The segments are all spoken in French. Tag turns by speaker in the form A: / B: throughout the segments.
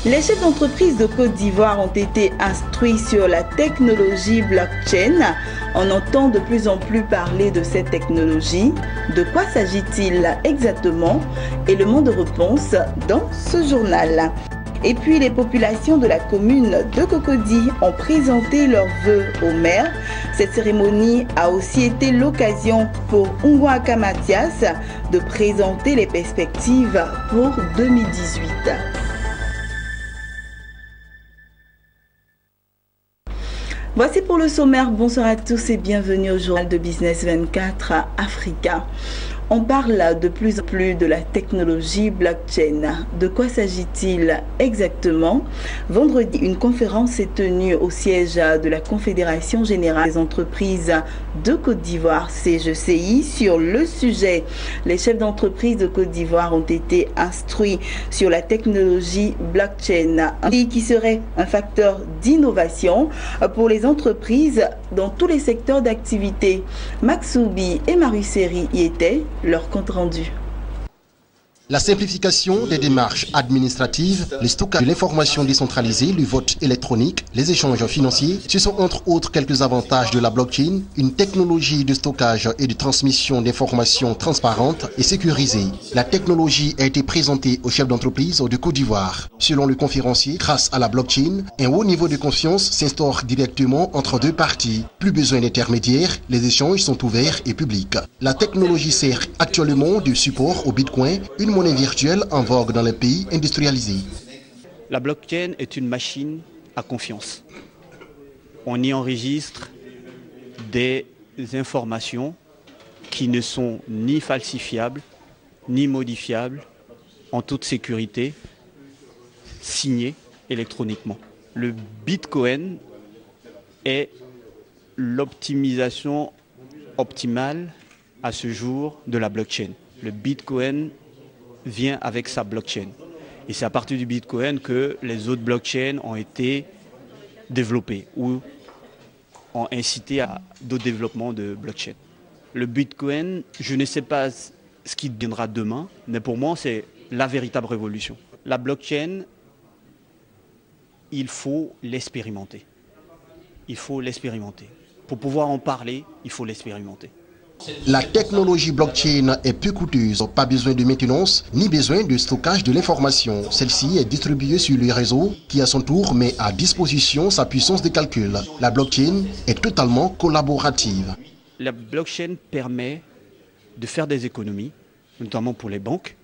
A: Les chefs d'entreprise de Côte d'Ivoire ont été instruits sur la technologie blockchain. On entend de plus en plus parler de cette technologie. De quoi s'agit-il exactement? Élément de réponse dans ce journal. Et puis les populations de la commune de Cocody ont présenté leurs vœux au maire. Cette cérémonie a aussi été l'occasion pour Ungwaka Mathias de présenter les perspectives pour 2018. Voici pour le sommaire. Bonsoir à tous et bienvenue au journal de Business 24 Africa. On parle de plus en plus de la technologie blockchain. De quoi s'agit-il exactement? Vendredi, une conférence s'est tenue au siège de la Confédération Générale des Entreprises de Côte d'Ivoire, CGCI, sur le sujet. Les chefs d'entreprise de Côte d'Ivoire ont été instruits sur la technologie blockchain, qui serait un facteur d'innovation pour les entreprises dans tous les secteurs d'activité. Maxoubi et Maruseri y étaient. Leur compte rendu.
B: La simplification des démarches administratives, le stockage de l'information décentralisée, le vote électronique, les échanges financiers, ce sont entre autres quelques avantages de la blockchain, une technologie de stockage et de transmission d'informations transparente et sécurisée. La technologie a été présentée aux chefs d'entreprise de Côte d'Ivoire. Selon le conférencier, grâce à la blockchain, un haut niveau de confiance s'instaure directement entre deux parties. Plus besoin d'intermédiaires, les échanges sont ouverts et publics. La technologie sert actuellement de support au Bitcoin, une monnaie virtuelle en vogue dans les pays industrialisés.
C: La blockchain est une machine à confiance. On y enregistre des informations qui ne sont ni falsifiables, ni modifiables, en toute sécurité, signées électroniquement. Le Bitcoin est l'optimisation optimale à ce jour de la blockchain. Le Bitcoin vient avec sa blockchain. Et c'est à partir du Bitcoin que les autres blockchains ont été développées ou ont incité à d'autres développements de blockchain. Le Bitcoin, je ne sais pas ce qui deviendra demain, mais pour moi, c'est la véritable révolution. La blockchain, il faut l'expérimenter. Il faut l'expérimenter. Pour pouvoir en parler, il faut l'expérimenter.
B: La technologie blockchain est peu coûteuse, pas besoin de maintenance, ni besoin de stockage de l'information. Celle-ci est distribuée sur le réseau qui à son tour met à disposition sa puissance de calcul. La blockchain est totalement collaborative.
C: La blockchain permet de faire des économies, notamment pour les banques.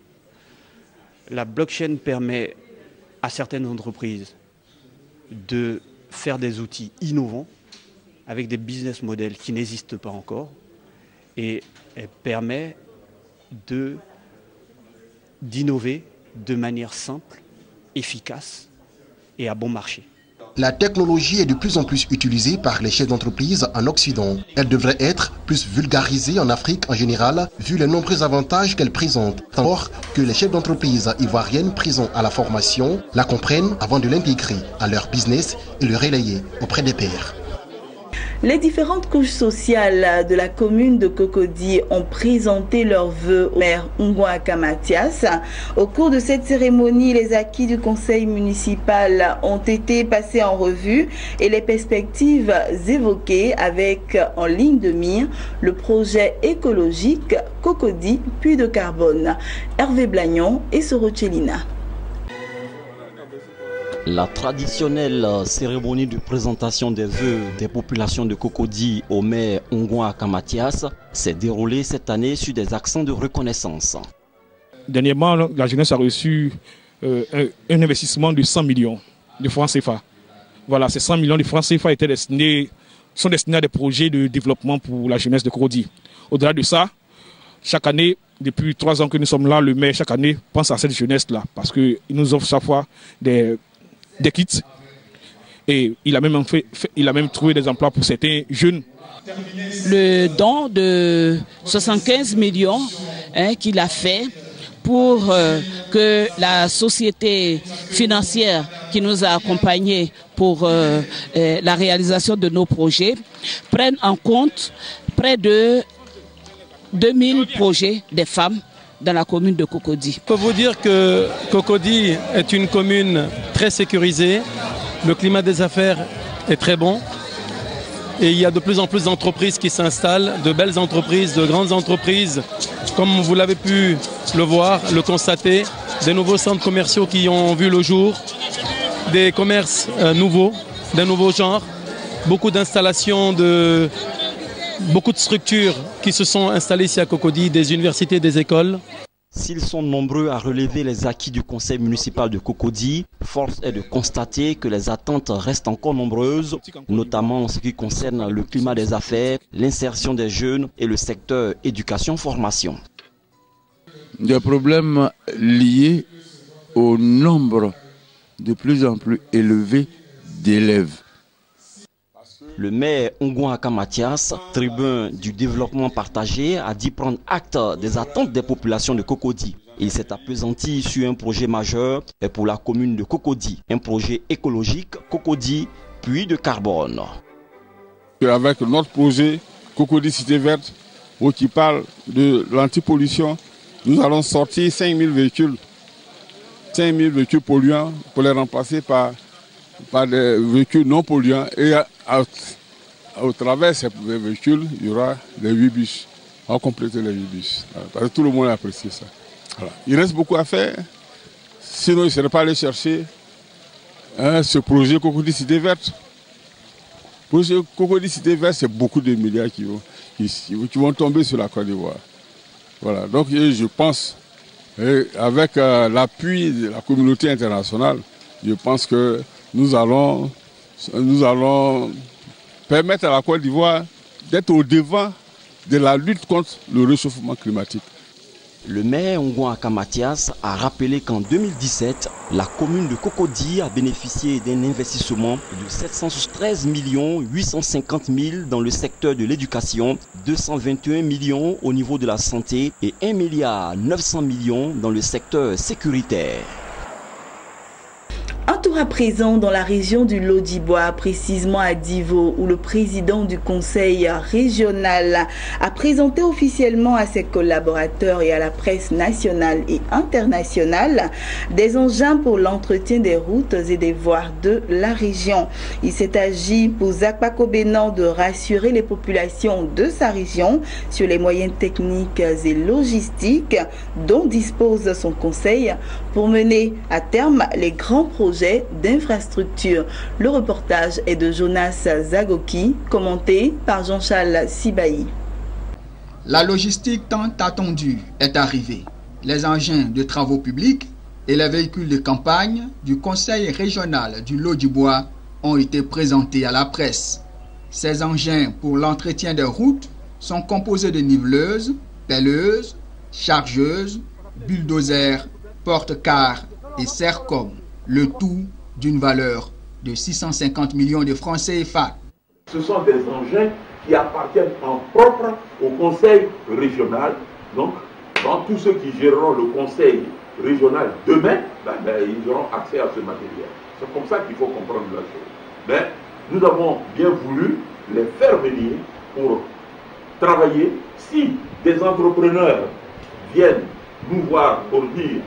C: La blockchain permet à certaines entreprises de faire des outils innovants avec des business models qui n'existent pas encore. Et elle permet d'innover de manière simple, efficace et à bon marché.
B: La technologie est de plus en plus utilisée par les chefs d'entreprise en Occident. Elle devrait être plus vulgarisée en Afrique en général, vu les nombreux avantages qu'elle présente. Or que les chefs d'entreprise ivoiriennes présents à la formation la comprennent avant de l'intégrer à leur business et le relayer auprès des pairs.
A: Les différentes couches sociales de la commune de Cocody ont présenté leurs vœux au maire Ungwaka Mathias. Au cours de cette cérémonie, les acquis du conseil municipal ont été passés en revue et les perspectives évoquées avec en ligne de mire le projet écologique Cocody Puits de Carbone. Hervé Blagnon et Sorochelina.
D: La traditionnelle cérémonie de présentation des vœux des populations de Cocody au maire Ungwaka Mathias s'est déroulée cette année sur des accents de reconnaissance.
E: Dernièrement, la jeunesse a reçu un investissement de 100 millions de francs CFA. Voilà, ces 100 millions de francs CFA sont destinés à des projets de développement pour la jeunesse de Cocody. Au-delà de ça, chaque année, depuis 3 ans que nous sommes là, le maire, chaque année, pense à cette jeunesse-là parce qu'il nous offre chaque fois des kits et il a même trouvé des emplois pour certains jeunes.
F: Le don de 75 millions qu'il a fait pour que la société financière qui nous a accompagnés pour la réalisation de nos projets prenne en compte près de 2000 projets des femmes dans la commune de Cocody.
G: Je peux vous dire que Cocody est une commune très sécurisée. Le climat des affaires est très bon. Et il y a de plus en plus d'entreprises qui s'installent, de belles entreprises, de grandes entreprises, comme vous l'avez pu le voir, le constater, des nouveaux centres commerciaux qui ont vu le jour, des commerces nouveaux, d'un nouveau genre, beaucoup d'installations, beaucoup de structures qui se sont installées ici à Cocody, des universités, des écoles.
D: S'ils sont nombreux à relever les acquis du conseil municipal de Cocody, force est de constater que les attentes restent encore nombreuses, notamment en ce qui concerne le climat des affaires, l'insertion des jeunes et le secteur éducation-formation.
H: Des problèmes liés au nombre de plus en plus élevé d'élèves.
D: Le maire Ongouaka Mathias, tribun du développement partagé, a dit prendre acte des attentes des populations de Cocody. Il s'est appesanti sur un projet majeur pour la commune de Cocody, un projet écologique Cocody, puis de carbone.
H: Avec notre projet Cocody Cité Verte, qui parle de l'antipollution, nous allons sortir 5000 véhicules polluants pour les remplacer par des véhicules non polluants. Et au travers de ces véhicules, il y aura les 8 bus. On va compléter les 8 bus. Parce que tout le monde a apprécié ça. Voilà. Il reste beaucoup à faire. Sinon, il ne serait pas allé chercher ce projet Cocody Cité Verte. Le projet Cocody Cité Verte, c'est beaucoup de milliards qui vont tomber sur la Côte d'Ivoire. Voilà. Donc, je pense, avec l'appui de la communauté internationale, je pense que nous allons permettre à la Côte d'Ivoire d'être au devant de la lutte contre le réchauffement climatique.
D: Le maire Ongouaka Mathias a rappelé qu'en 2017, la commune de Cocody a bénéficié d'un investissement de 713 850 000 dans le secteur de l'éducation, 221 millions au niveau de la santé et 1 900 millions dans le secteur sécuritaire.
A: Un tour à présent dans la région du Lodibois, précisément à Divo, où le président du conseil régional a présenté officiellement à ses collaborateurs et à la presse nationale et internationale des engins pour l'entretien des routes et des voies de la région. Il s'est agi pour Zakpa Kobenan de rassurer les populations de sa région sur les moyens techniques et logistiques dont dispose son conseil pour mener à terme les grands projets d'infrastructure. Le reportage est de Jonas Zagoki, commenté par Jean-Charles Sibaï.
I: La logistique tant attendue est arrivée. Les engins de travaux publics et les véhicules de campagne du conseil régional du Lodibois ont été présentés à la presse. Ces engins pour l'entretien des routes sont composés de niveleuses, pelleuses, chargeuses, bulldozers, porte-cars et serre-com. Le tout d'une valeur de 650 millions de francs CFA.
J: Ce sont des engins qui appartiennent en propre au conseil régional. Donc, tous ceux qui géreront le conseil régional demain, ils auront accès à ce matériel. C'est comme ça qu'il faut comprendre la chose. Mais nous avons bien voulu les faire venir pour travailler. Si des entrepreneurs viennent nous voir pour dire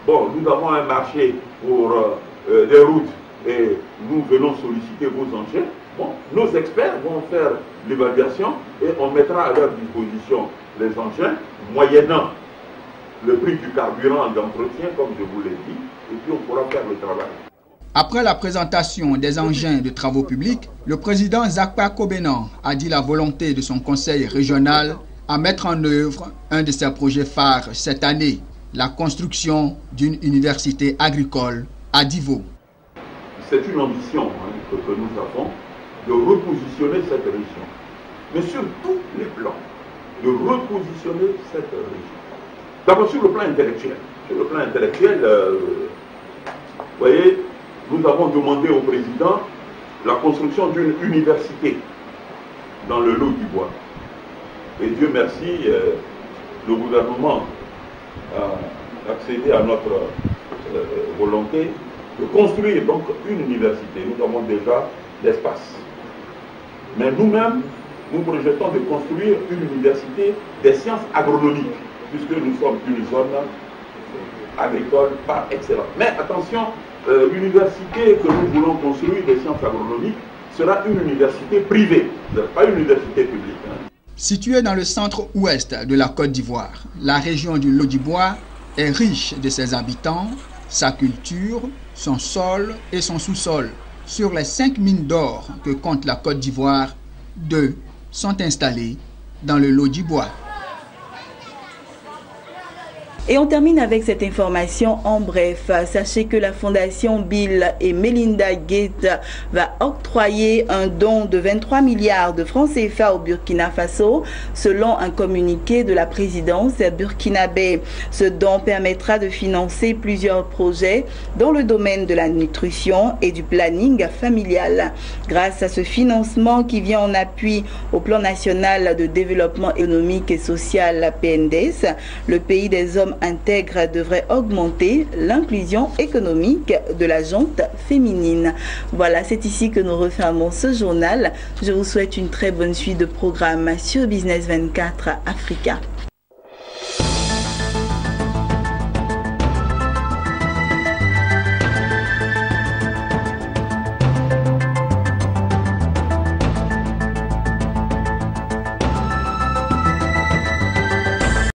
J: bon, nous avons un marché pour les routes et nous venons solliciter vos engins. Bon, nos experts vont faire l'évaluation et on mettra à leur disposition les engins, moyennant le prix du carburant d'entretien, comme je vous l'ai dit, et puis on pourra faire le travail.
I: Après la présentation des engins de travaux publics, le président Zakpa Kobenan a dit la volonté de son conseil régional à mettre en œuvre un de ses projets phares cette année, la construction d'une université agricole à Divo.
J: C'est une ambition que nous avons de repositionner cette région, mais sur tous les plans, de repositionner cette région. D'abord sur le plan intellectuel. Sur le plan intellectuel, vous voyez, nous avons demandé au président la construction d'une université dans le Lodibois. Et Dieu merci, le gouvernement a accédé à notre volonté de construire donc une université. Nous avons déjà l'espace. Mais nous-mêmes, nous projetons de construire une université des sciences agronomiques. puisque nous sommes une zone agricole par excellence. Mais attention, l'université que nous voulons construire des sciences agronomiques sera une université privée, pas une université publique.
I: Située dans le centre-ouest de la Côte d'Ivoire, la région du Lodibois est riche de ses habitants, sa culture, son sol et son sous-sol. Sur les 5 mines d'or que compte la Côte d'Ivoire, 2 sont installées dans le Lodibois.
A: Et on termine avec cette information en bref. Sachez que la fondation Bill et Melinda Gates va octroyer un don de 23 milliards de francs CFA au Burkina Faso, selon un communiqué de la présidence burkinabé. Ce don permettra de financer plusieurs projets dans le domaine de la nutrition et du planning familial. Grâce à ce financement qui vient en appui au plan national de développement économique et social PNDS, le pays des hommes intègre devrait augmenter l'inclusion économique de la gente féminine. Voilà, c'est ici que nous refermons ce journal. Je vous souhaite une très bonne suite de programmes sur Business 24 Africa.